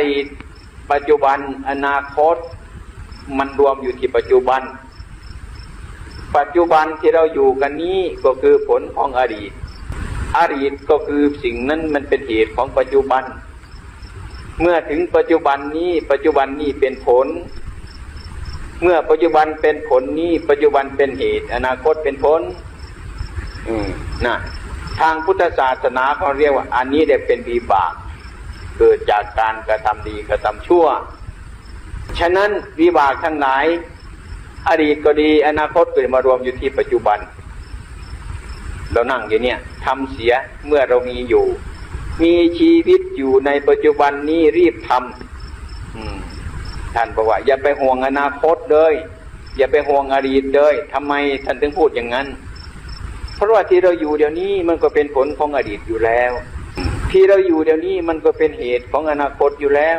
ดีตปัจจุบันอนาคตมันรวมอยู่ที่ปัจจุบันปัจจุบันที่เราอยู่กันนี้ก็คือผลของอดีตอดีตก็คือสิ่งนั้นมันเป็นเหตุของปัจจุบันเมื่อถึงปัจจุบันนี้ปัจจุบันนี้เป็นผลเมื่อปัจจุบันเป็นผลนี้ปัจจุบันเป็นเหตุอนาคตเป็นผลนะทางพุทธศาสนาเขาเรียกว่าอันนี้ได้เป็นวิบากเกิดจากการกระทำดีกระทำชั่วฉะนั้นวิบากทั้งหลายอดีตก็ดีอนาคตก็มารวมอยู่ที่ปัจจุบันเรานั่งอยู่เนี่ยทำเสียเมื่อเรามีอยู่มีชีวิตอยู่ในปัจจุบันนี้รีบทำท่านบอกว่าอย่าไปห่วงอนาคตเลยอย่าไปห่วงอดีตเลยทำไมท่านถึงพูดอย่างนั้นเพราะว่าที่เราอยู่เดี๋ยวนี้มันก็เป็นผลของอดีตอยู่แล้วที่เราอยู่เดี๋ยวนี้มันก็เป็นเหตุของอนาคตอยู่แล้ว